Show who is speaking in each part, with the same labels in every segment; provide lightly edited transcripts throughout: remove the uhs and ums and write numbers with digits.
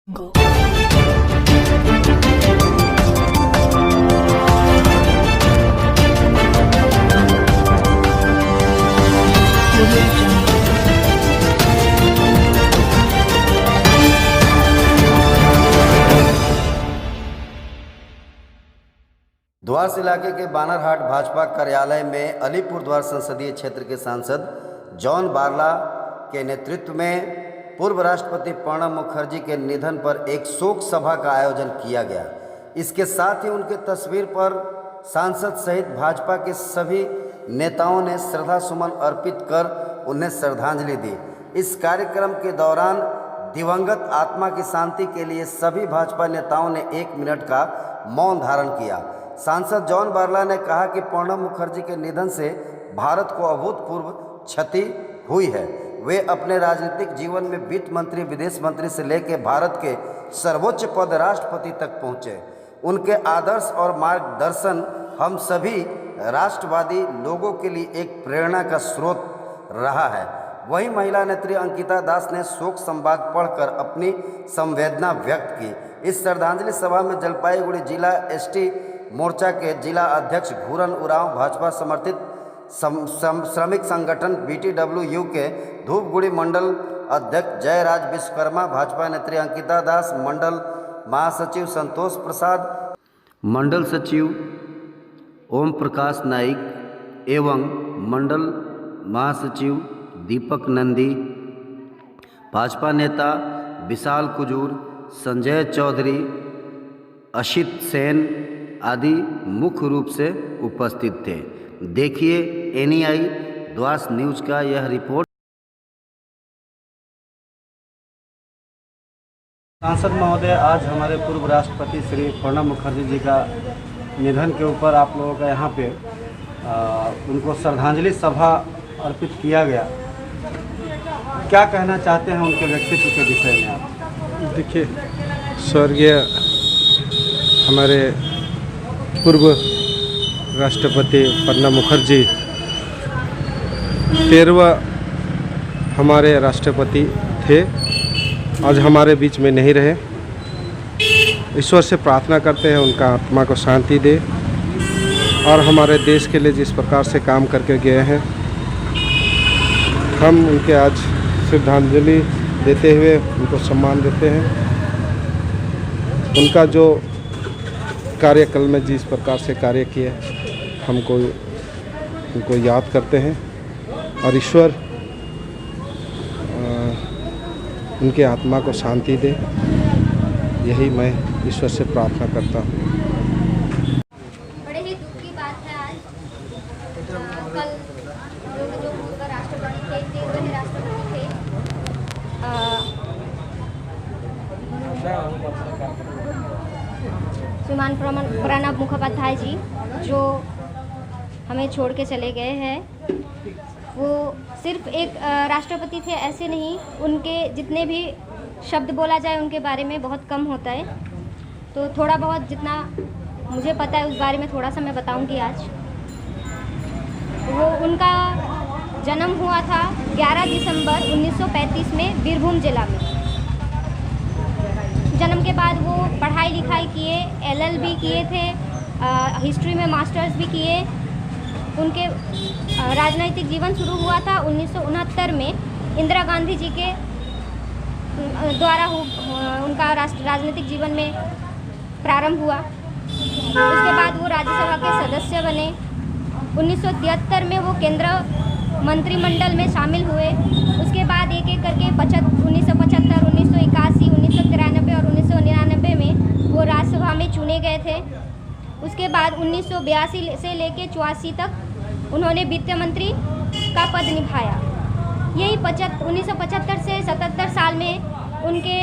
Speaker 1: Go.
Speaker 2: द्वास इलाके के बानरहाट भाजपा कार्यालय में अलीपुर द्वार संसदीय क्षेत्र के सांसद जॉन बारला के नेतृत्व में पूर्व राष्ट्रपति प्रणब मुखर्जी के निधन पर एक शोक सभा का आयोजन किया गया। इसके साथ ही उनके तस्वीर पर सांसद सहित भाजपा के सभी नेताओं ने श्रद्धा सुमन अर्पित कर उन्हें श्रद्धांजलि दी। इस कार्यक्रम के दौरान दिवंगत आत्मा की शांति के लिए सभी भाजपा नेताओं ने 1 मिनट का मौन धारण किया। सांसद जॉन बारला ने कहा कि प्रणब मुखर्जी के निधन से भारत को अभूतपूर्व क्षति हुई है। वे अपने राजनीतिक जीवन में वित्त मंत्री, विदेश मंत्री से लेकर भारत के सर्वोच्च पद राष्ट्रपति तक पहुँचे। उनके आदर्श और मार्गदर्शन हम सभी राष्ट्रवादी लोगों के लिए एक प्रेरणा का स्रोत रहा है। वहीं महिला नेत्री अंकिता दास ने शोक संवाद पढ़कर अपनी संवेदना व्यक्त की। इस श्रद्धांजलि सभा में जलपाईगुड़ी जिला एसटी मोर्चा के जिला अध्यक्ष घूरन उरांव, भाजपा समर्थित श्रमिक संगठन BTWU के धूपगुड़ी मंडल अध्यक्ष जयराज विश्वकर्मा, भाजपा नेत्री अंकिता दास, मंडल महासचिव संतोष प्रसाद, मंडल सचिव ओम प्रकाश नाइक एवं मंडल महासचिव दीपक नंदी, भाजपा नेता विशाल कुजूर, संजय चौधरी, अशित सेन आदि मुख्य रूप से उपस्थित थे। देखिए NEI द्वास न्यूज का यह रिपोर्ट। सांसद महोदय, आज हमारे पूर्व राष्ट्रपति श्री प्रणब मुखर्जी जी का निधन के ऊपर आप लोगों का यहाँ पे उनको श्रद्धांजलि सभा अर्पित किया गया। क्या कहना चाहते हैं उनके व्यक्तित्व के विषय में आप?
Speaker 3: देखिए, स्वर्गीय हमारे पूर्व राष्ट्रपति प्रणब मुखर्जी 13वां हमारे राष्ट्रपति थे। आज हमारे बीच में नहीं रहे। ईश्वर से प्रार्थना करते हैं उनका आत्मा को शांति दे और हमारे देश के लिए जिस प्रकार से काम करके गए हैं, हम उनके आज श्रद्धांजलि देते हुए उनको सम्मान देते हैं। उनका जो कार्यकाल में जिस प्रकार से कार्य किए, हमको उनको याद करते हैं और ईश्वर उनके आत्मा को शांति दे, यही मैं ईश्वर से प्रार्थना करता हूँ।
Speaker 4: बड़े ही दुख की बात है आज कल जो पूर्व राष्ट्रपति थे, 13वें राष्ट्रपति थे, श्रीमान प्रणब मुखोपाध्याय जी जो हमें छोड़ के चले गए हैं। वो सिर्फ एक राष्ट्रपति थे ऐसे नहीं, उनके जितने भी शब्द बोला जाए उनके बारे में बहुत कम होता है। तो थोड़ा बहुत जितना मुझे पता है उस बारे में थोड़ा सा मैं बताऊंगी आज। वो उनका जन्म हुआ था 11 दिसंबर 1935 में बीरभूम जिला में। जन्म के बाद वो पढ़ाई लिखाई किए, LLB किए थे, हिस्ट्री में मास्टर्स भी किए। उनके राजनीतिक जीवन शुरू हुआ था 1969 में इंदिरा गांधी जी के द्वारा उनका राजनीतिक जीवन में प्रारंभ हुआ। उसके बाद वो राज्यसभा के सदस्य बने। 1973 में वो केंद्र मंत्रिमंडल में शामिल हुए। उसके बाद एक एक करके 1975, 1981, 1993 और 1999 में वो राज्यसभा में चुने गए थे। उसके बाद 1982 से लेकर 84 तक उन्होंने वित्त मंत्री का पद निभाया। यही 1975 से 77 साल में उनके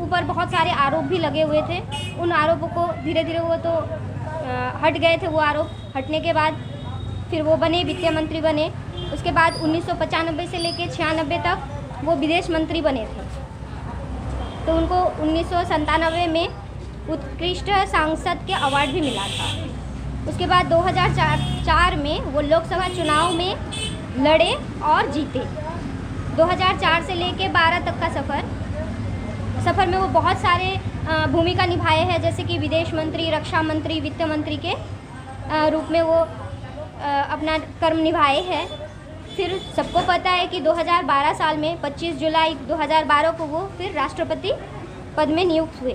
Speaker 4: ऊपर बहुत सारे आरोप भी लगे हुए थे। उन आरोपों को धीरे धीरे वो तो हट गए थे। वो आरोप हटने के बाद फिर वो बने, वित्त मंत्री बने। उसके बाद 1995 से लेकर 96 तक वो विदेश मंत्री बने थे। तो उनको 1997 में उत्कृष्ट सांसद के अवार्ड भी मिला था। उसके बाद 2004 में वो लोकसभा चुनाव में लड़े और जीते। 2004 से लेकर 12 तक का सफ़र सफ़र में वो बहुत सारे भूमिका निभाए हैं, जैसे कि विदेश मंत्री, रक्षा मंत्री, वित्त मंत्री के रूप में वो अपना कर्म निभाए हैं। फिर सबको पता है कि 2012 साल में 25 जुलाई 2012 को वो फिर राष्ट्रपति पद में नियुक्त हुए।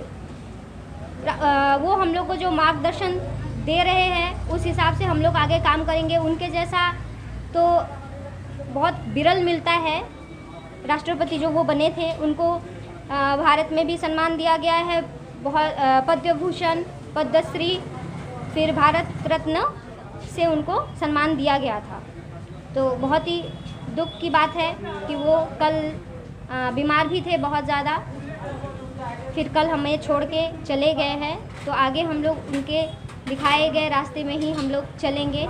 Speaker 4: वो हम लोग को जो मार्गदर्शन दे रहे हैं उस हिसाब से हम लोग आगे काम करेंगे। उनके जैसा तो बहुत विरल मिलता है। राष्ट्रपति जो वो बने थे उनको भारत में भी सम्मान दिया गया है, बहुत पद्म भूषण, पद्मश्री, फिर भारत रत्न से उनको सम्मान दिया गया था। तो बहुत ही दुख की बात है कि वो कल बीमार भी थे बहुत ज़्यादा, फिर कल हमें छोड़ के चले गए हैं। तो आगे हम लोग उनके दिखाए गए रास्ते में ही हम लोग चलेंगे।